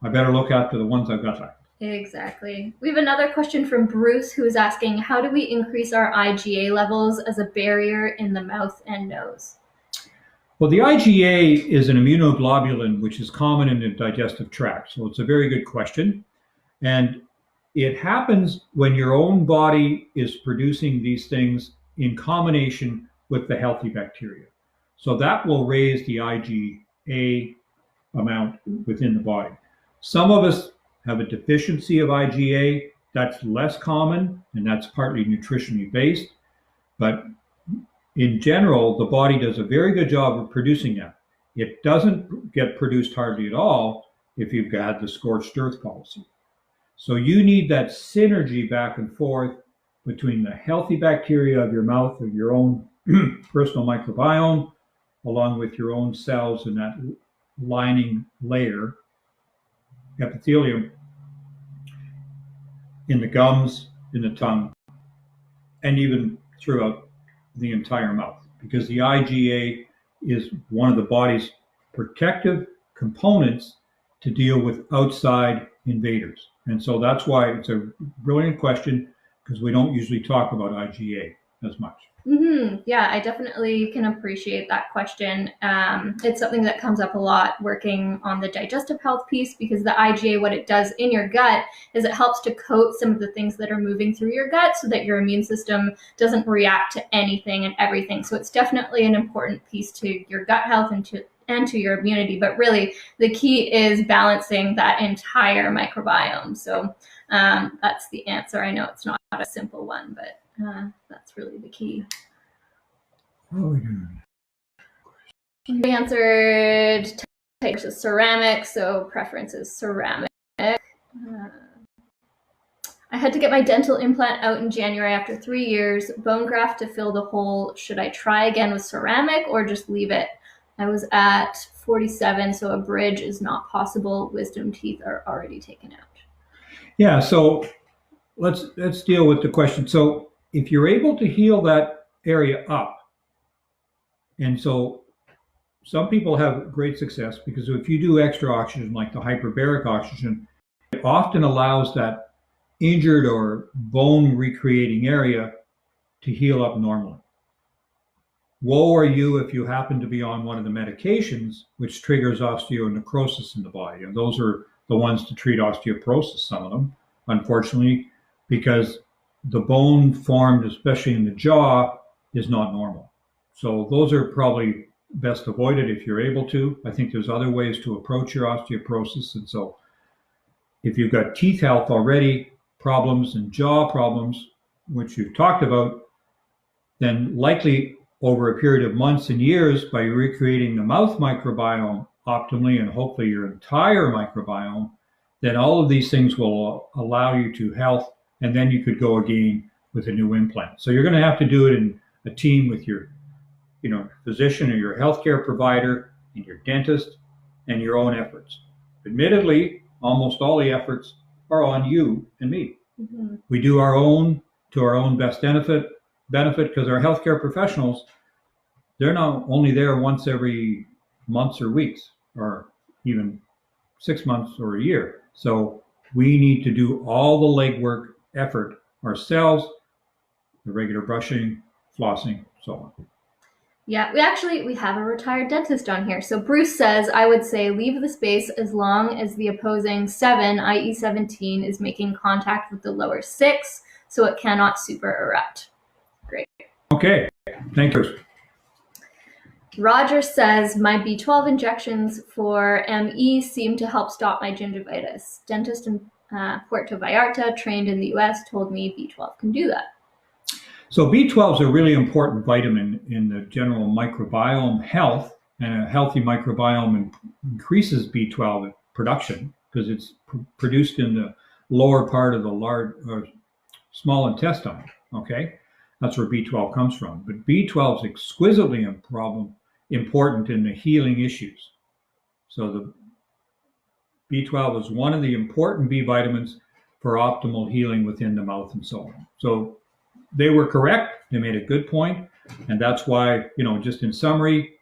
I better look after the ones I've got left. Exactly. We have another question from Bruce, who is asking, how do we increase our IgA levels as a barrier in the mouth and nose? Well, the IgA is an immunoglobulin which is common in the digestive tract. So it's a very good question. And it happens when your own body is producing these things in combination with the healthy bacteria. So that will raise the IgA amount within the body. Some of us have a deficiency of IgA. That's less common, and that's partly nutritionally based. But in general, the body does a very good job of producing that. It doesn't get produced hardly at all if you've got the scorched earth policy. So you need that synergy back and forth between the healthy bacteria of your mouth, of your own personal microbiome, along with your own cells in that lining layer, epithelium, in the gums, in the tongue, and even throughout the entire mouth, because the IgA is one of the body's protective components to deal with outside invaders. And so that's why it's a brilliant question, because we don't usually talk about IgA as much. Yeah, I definitely can appreciate that question. It's something that comes up a lot working on the digestive health piece, because the IgA, what it does in your gut is it helps to coat some of the things that are moving through your gut so that your immune system doesn't react to anything and everything. So it's definitely an important piece to your gut health and to your immunity. But really, the key is balancing that entire microbiome. So that's the answer. I know it's not a simple one, but that's really the key. Oh, You answered types of ceramic, so preference is ceramic. I had to get my dental implant out in January after 3 years. Bone graft to fill the hole. Should I try again with ceramic or just leave it? I was at 47, so a bridge is not possible. Wisdom teeth are already taken out. Yeah, so let's deal with the question. So if you're able to heal that area up, and so some people have great success because if you do extra oxygen, like the hyperbaric oxygen, it often allows that injured or bone recreating area to heal up normally. Woe are you if you happen to be on one of the medications which triggers osteonecrosis in the body. And those are the ones to treat osteoporosis, some of them, unfortunately, because the bone formed, especially in the jaw, is not normal. So those are probably best avoided if you're able to. I think there's other ways to approach your osteoporosis. And so if you've got teeth health already, problems and jaw problems, which you've talked about, then likely over a period of months and years, by recreating the mouth microbiome optimally and hopefully your entire microbiome, then all of these things will allow you to health, and then you could go again with a new implant. So you're going to have to do it in a team with your physician or your healthcare provider and your dentist and your own efforts. Admittedly, almost all the efforts are on you and me. Mm-hmm. We do our own to our own best benefit because our healthcare professionals, they're not only there once every months or weeks or even 6 months or a year. So we need to do all the legwork effort ourselves, the regular brushing, flossing, so on. Yeah, we have a retired dentist on here. So Bruce says, I would say leave the space as long as the opposing 7, i.e. 17, is making contact with the lower 6, so it cannot super erupt. Great. Okay, thank you. Roger says, my B12 injections for ME seem to help stop my gingivitis. Dentist in Puerto Vallarta, trained in the US, told me B12 can do that. So B12 is a really important vitamin in the general microbiome health, and a healthy microbiome increases B12 production because it's produced in the lower part of the large small intestine. Okay, that's where B12 comes from. But B12 is exquisitely important in the healing issues. So the B12 is one of the important B vitamins for optimal healing within the mouth and so on. So they were correct. They made a good point. And that's why, just in summary,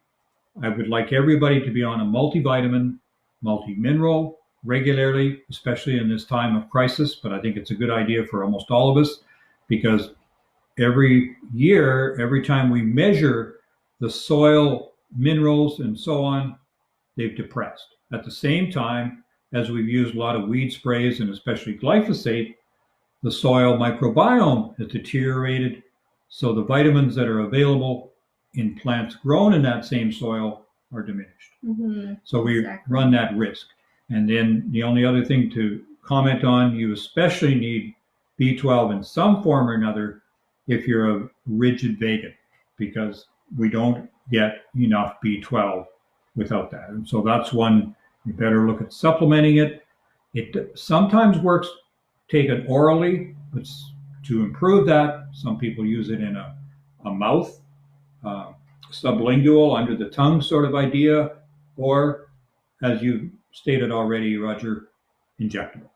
I would like everybody to be on a multivitamin, multi-mineral regularly, especially in this time of crisis. But I think it's a good idea for almost all of us, because every year, every time we measure the soil minerals and so on, they've depressed. At the same time, as we've used a lot of weed sprays and especially glyphosate, the soil microbiome has deteriorated, so the vitamins that are available in plants grown in that same soil are diminished. So we run that risk. And then the only other thing to comment on, you especially need B12 in some form or another if you're a rigid vegan, because we don't get enough B12 without that. And so that's one, you better look at supplementing it. It sometimes works taken orally, but to improve that, some people use it in a mouth, sublingual, under the tongue sort of idea, or, as you stated already, Roger, injectable.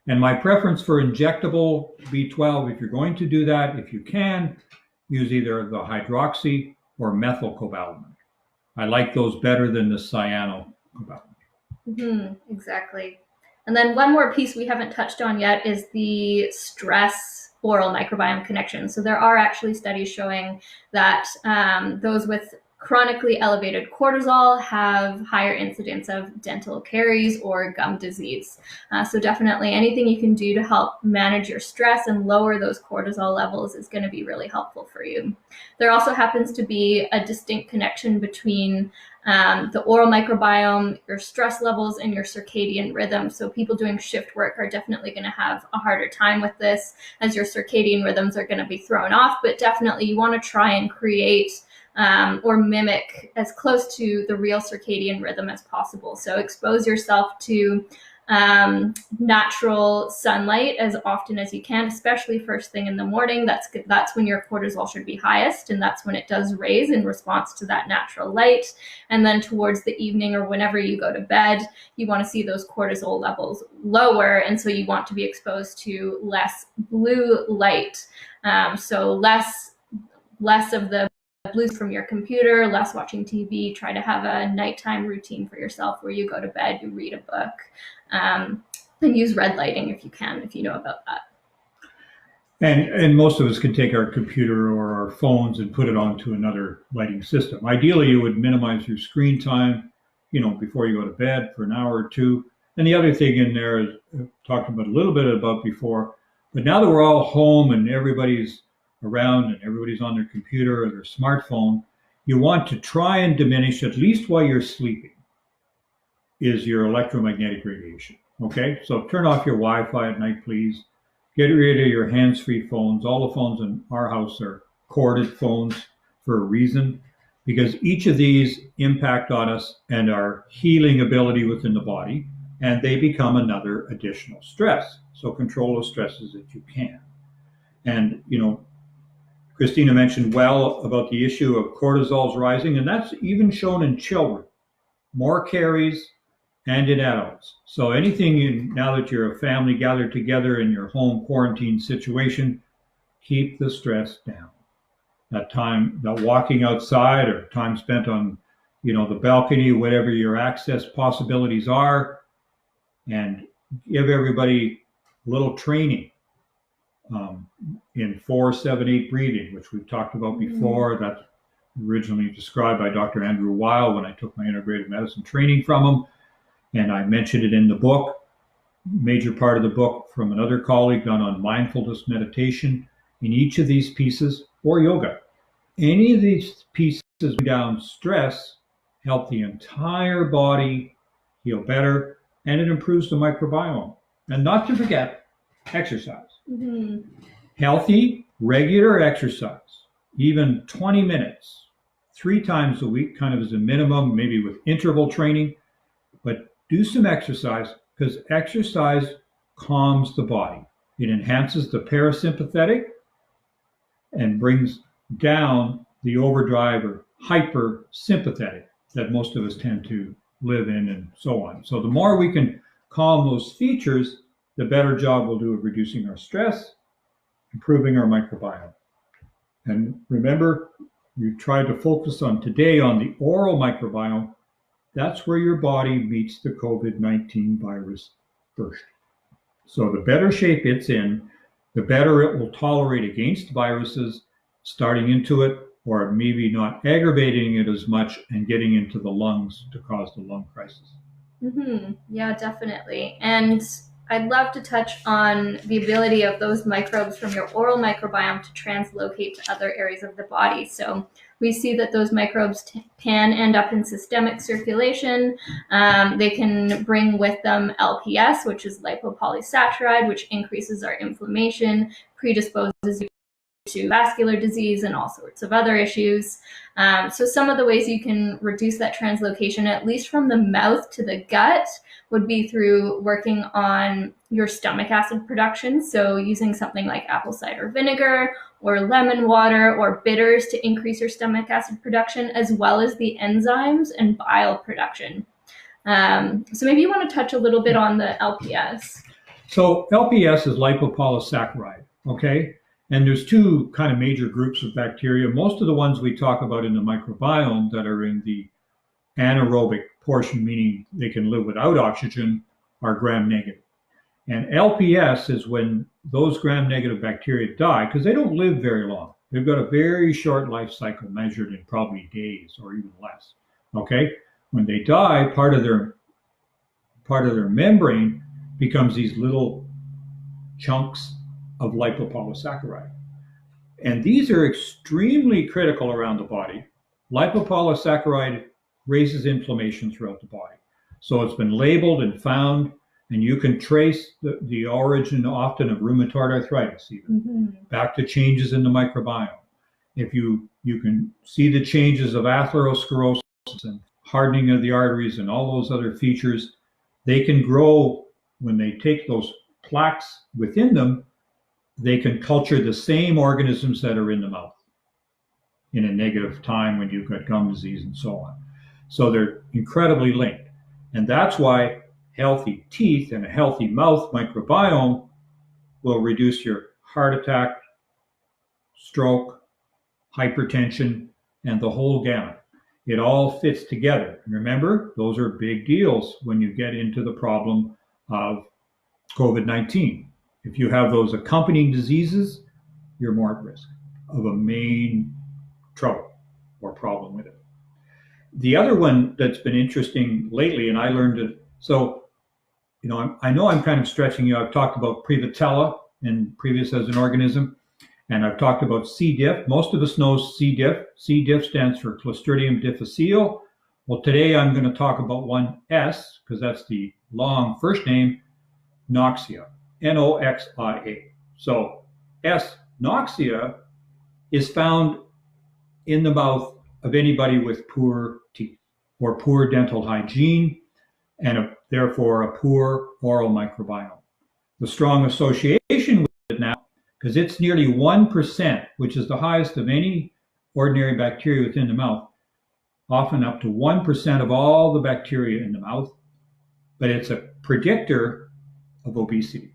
And my preference for injectable B12, if you're going to do that, if you can, use either the hydroxy or methylcobalamin. I like those better than the cyanocobalamin. Exactly. And then one more piece we haven't touched on yet is the stress oral microbiome connection. So there are actually studies showing that those with chronically elevated cortisol have higher incidence of dental caries or gum disease. So definitely anything you can do to help manage your stress and lower those cortisol levels is going to be really helpful for you. There also happens to be a distinct connection between the oral microbiome, your stress levels, and your circadian rhythm. So people doing shift work are definitely going to have a harder time with this, as your circadian rhythms are going to be thrown off. But definitely you want to try and create or mimic as close to the real circadian rhythm as possible. So expose yourself to natural sunlight as often as you can, especially first thing in the morning. That's when your cortisol should be highest, and that's when it does raise in response to that natural light. And then towards the evening or whenever you go to bed, you want to see those cortisol levels lower, and so you want to be exposed to less blue light. So less of the blues from your computer, less watching TV. Try to have a nighttime routine for yourself where you go to bed, you read a book, and use red lighting if you can, if you know about that. And most of us can take our computer or our phones and put it onto another lighting system. Ideally, you would minimize your screen time, before you go to bed for an hour or two. And the other thing in there is, talked about a little bit about before, but now that we're all home and everybody's around and everybody's on their computer or their smartphone, you want to try and diminish, at least while you're sleeping, is your electromagnetic radiation. Okay, so turn off your Wi-Fi at night, please. Get rid of your hands-free phones. All the phones in our house are corded phones for a reason, because each of these impact on us and our healing ability within the body, and they become another additional stress. So control those stresses if you can. And, Kristina mentioned well about the issue of cortisol's rising, and that's even shown in children, more caries, and in adults. So anything now that you're a family gathered together in your home quarantine situation, keep the stress down. That time, that walking outside or time spent on, the balcony, whatever your access possibilities are, and give everybody a little training in 4-7-8 breathing, which we've talked about before. That's originally described by Dr. Andrew Weil when I took my integrative medicine training from him. And I mentioned it in the book, major part of the book from another colleague done on mindfulness meditation. In each of these pieces, or yoga, any of these pieces down stress help the entire body heal better, and it improves the microbiome. And not to forget, exercise. Healthy, regular exercise, even 20 minutes, 3 times a week, kind of as a minimum, maybe with interval training. But do some exercise, because exercise calms the body. It enhances the parasympathetic and brings down the overdrive or hypersympathetic that most of us tend to live in, and so on. So the more we can calm those features, the better job we'll do of reducing our stress, improving our microbiome. And remember, we tried to focus on today on the oral microbiome. That's where your body meets the COVID-19 virus first. So the better shape it's in, the better it will tolerate against viruses starting into it or maybe not aggravating it as much and getting into the lungs to cause the lung crisis. Yeah, definitely. And I'd love to touch on the ability of those microbes from your oral microbiome to translocate to other areas of the body. So we see that those microbes can end up in systemic circulation. They can bring with them LPS, which is lipopolysaccharide, which increases our inflammation, predisposes you to vascular disease and all sorts of other issues. So some of the ways you can reduce that translocation, at least from the mouth to the gut, would be through working on your stomach acid production. So using something like apple cider vinegar or lemon water or bitters to increase your stomach acid production, as well as the enzymes and bile production. So maybe you want to touch a little bit on the LPS. So LPS is lipopolysaccharide, okay? And there's two kind of major groups of bacteria. Most of the ones we talk about in the microbiome that are in the anaerobic portion, meaning they can live without oxygen, are gram-negative. And LPS is when those gram-negative bacteria die, because they don't live very long. They've got a very short life cycle measured in probably days or even less, okay? When they die, part of their membrane becomes these little chunks of lipopolysaccharide. And these are extremely critical around the body. Lipopolysaccharide raises inflammation throughout the body. So it's been labeled and found, and you can trace the origin often of rheumatoid arthritis even, back to changes in the microbiome. If you can see the changes of atherosclerosis and hardening of the arteries and all those other features, they can grow when they take those plaques within them. They can culture the same organisms that are in the mouth in a negative time when you've got gum disease and so on. So they're incredibly linked. And that's why healthy teeth and a healthy mouth microbiome will reduce your heart attack, stroke, hypertension, and the whole gamut. It all fits together. And remember, those are big deals when you get into the problem of COVID-19. If you have those accompanying diseases, you're more at risk of a main trouble or problem with it. The other one that's been interesting lately, and I learned it, so, I know I'm kind of stretching you. I've talked about Prevotella and previous as an organism, and I've talked about C. diff. Most of us know C. diff. C. diff stands for Clostridium difficile. Well, today I'm going to talk about one S, because that's the long first name, Noxia. Noxia. So S. Noxia is found in the mouth of anybody with poor teeth or poor dental hygiene and therefore a poor oral microbiome. The strong association with it now, because it's nearly 1%, which is the highest of any ordinary bacteria within the mouth, often up to 1% of all the bacteria in the mouth, but it's a predictor of obesity,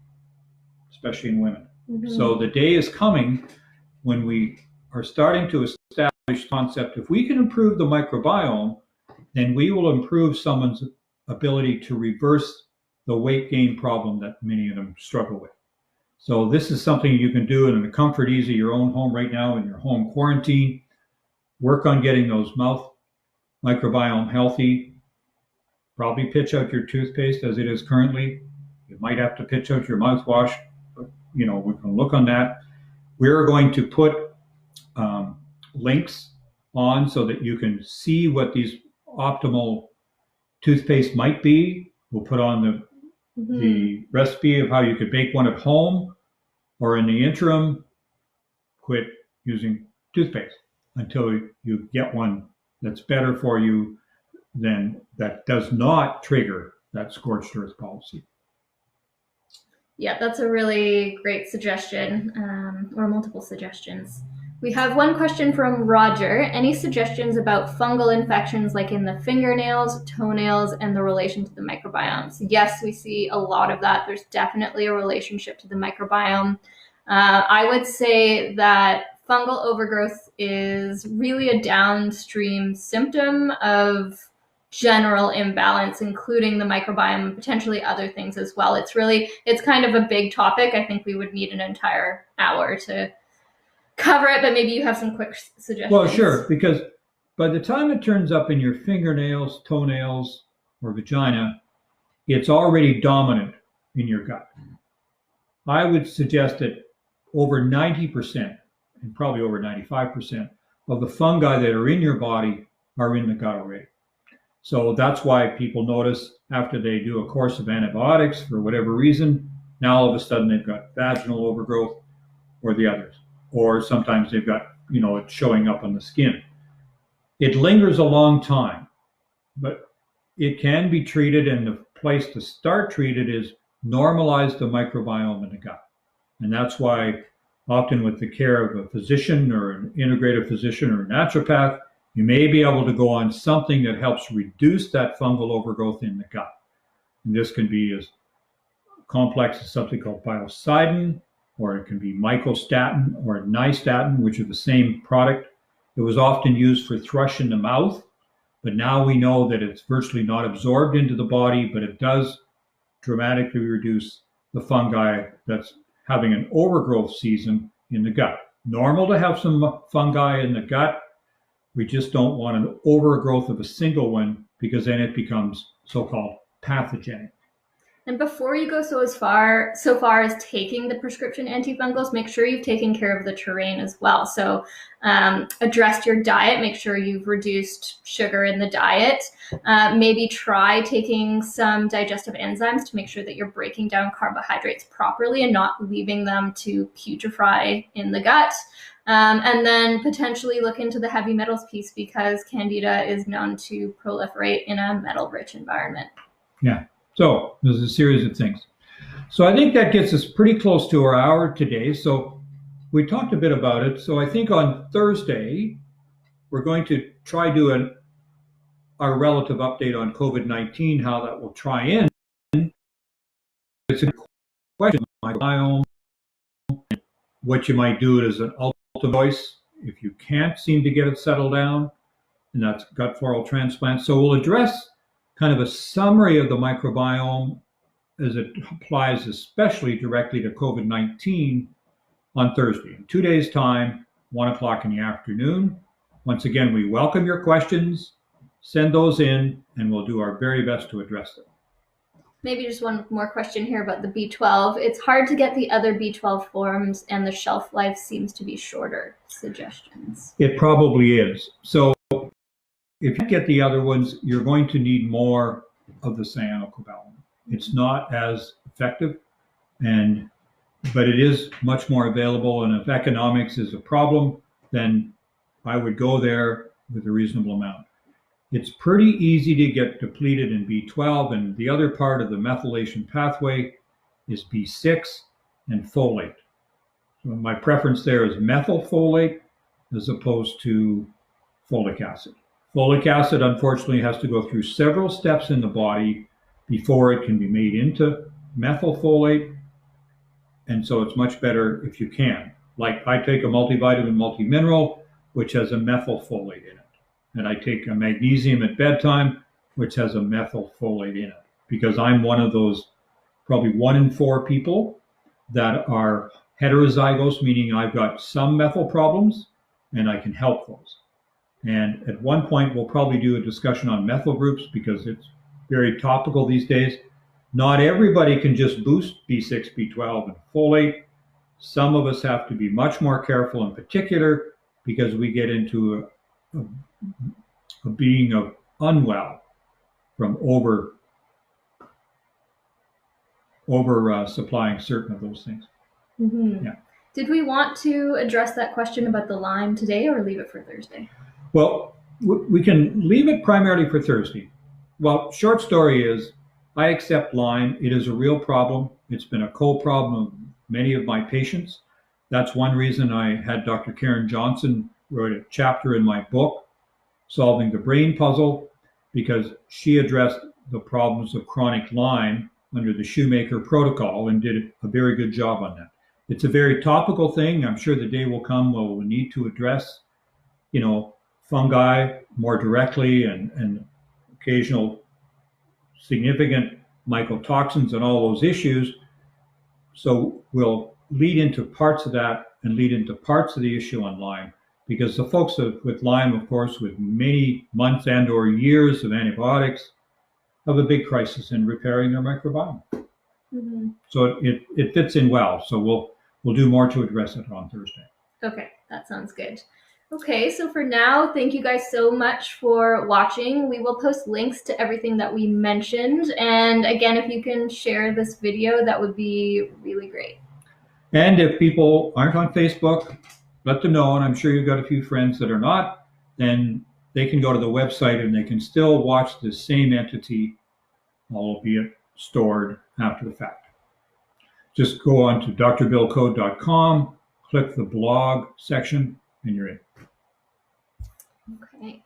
especially in women. So the day is coming when we are starting to establish concept. If we can improve the microbiome, then we will improve someone's ability to reverse the weight gain problem that many of them struggle with. So this is something you can do in the comfort, ease of your own home right now in your home quarantine. Work on getting those mouth microbiome healthy. Probably pitch out your toothpaste as it is currently. You might have to pitch out your mouthwash, but we can look on that. We're going to put links on so that you can see what these optimal toothpaste might be. We'll put on the recipe of how you could make one at home, or in the interim, quit using toothpaste until you get one that's better for you than that does not trigger that scorched earth policy. Yeah, that's a really great suggestion, or multiple suggestions. We have one question from Roger. Any suggestions about fungal infections like in the fingernails, toenails, and the relation to the microbiomes? Yes, we see a lot of that. There's definitely a relationship to the microbiome. I would say that fungal overgrowth is really a downstream symptom of general imbalance, including the microbiome and potentially other things as well. It's kind of a big topic. I think we would need an entire hour to cover it, but maybe you have some quick suggestions. Well, sure, because by the time it turns up in your fingernails, toenails, or vagina, it's already dominant in your gut. I would suggest that over 90%, and probably over 95% of the fungi that are in your body are in the gut already. So that's why people notice after they do a course of antibiotics for whatever reason, now all of a sudden they've got vaginal overgrowth or the others. Or sometimes they've got, it's showing up on the skin. It lingers a long time, but it can be treated, and the place to start treated is normalize the microbiome in the gut. And that's why often with the care of a physician or an integrative physician or a naturopath, you may be able to go on something that helps reduce that fungal overgrowth in the gut. And this can be as complex as something called biocidin, or it can be mycostatin or nystatin, which are the same product. It was often used for thrush in the mouth, but now we know that it's virtually not absorbed into the body, but it does dramatically reduce the fungi that's having an overgrowth season in the gut. Normal to have some fungi in the gut. We just don't want an overgrowth of a single one, because then it becomes so-called pathogenic. And before you go so far as taking the prescription antifungals, make sure you've taken care of the terrain as well. So address your diet, make sure you've reduced sugar in the diet. Maybe try taking some digestive enzymes to make sure that you're breaking down carbohydrates properly and not leaving them to putrefy in the gut. And then potentially look into the heavy metals piece, because Candida is known to proliferate in a metal-rich environment. Yeah. So there's a series of things. So I think that gets us pretty close to our hour today. So we talked a bit about it. So I think on Thursday, we're going to try doing our relative update on COVID-19, how that will tie in. It's a question of microbiome, what you might do as an ultimate choice if you can't seem to get it settled down, and that's gut flora transplant. So we'll address kind of a summary of the microbiome as it applies especially directly to COVID-19 on Thursday. In 2 days' time, 1 o'clock in the afternoon. Once again, we welcome your questions. Send those in, and we'll do our very best to address them. Maybe just one more question here about the B12. It's hard to get the other B12 forms, and the shelf life seems to be shorter. Suggestions? It probably is. So if you get the other ones, you're going to need more of the cyanocobalamin. It's not as effective, but it is much more available. And if economics is a problem, then I would go there with a reasonable amount. It's pretty easy to get depleted in B12, and the other part of the methylation pathway is B6 and folate. So my preference there is methylfolate as opposed to folic acid. Folic acid, unfortunately, has to go through several steps in the body before it can be made into methylfolate. And so it's much better if you can. Like I take a multivitamin, multimineral, which has a methylfolate in it. And I take a magnesium at bedtime, which has a methylfolate in it. Because I'm one of those probably 1 in 4 people that are heterozygous, meaning I've got some methyl problems and I can help those. And at one point, we'll probably do a discussion on methyl groups, because it's very topical these days. Not everybody can just boost B6, B12, and folate. Some of us have to be much more careful, in particular, because we get into a being of unwell from over supplying certain of those things. Mm-hmm. Yeah. Did we want to address that question about the Lyme today, or leave it for Thursday? Well, we can leave it primarily for Thursday. Well, short story is, I accept Lyme. It is a real problem. It's been a co-problem of many of my patients. That's one reason I had Dr. Karen Johnson wrote a chapter in my book, Solving the Brain Puzzle, because she addressed the problems of chronic Lyme under the Shoemaker protocol and did a very good job on that. It's a very topical thing. I'm sure the day will come where we'll need to address, fungi more directly and occasional significant mycotoxins and all those issues. So we'll lead into parts of that and lead into parts of the issue on Lyme, because the folks with Lyme, of course, with many months and or years of antibiotics, have a big crisis in repairing their microbiome. Mm-hmm. So it fits in well. So we'll do more to address it on Thursday. Okay, that sounds good. Okay, so for now, thank you guys so much for watching. We will post links to everything that we mentioned. And again, if you can share this video, that would be really great. And if people aren't on Facebook, let them know. And I'm sure you've got a few friends that are not, then they can go to the website and they can still watch the same entity, albeit stored after the fact. Just go on to drbillcode.com, click the blog section, and you're in. Okay.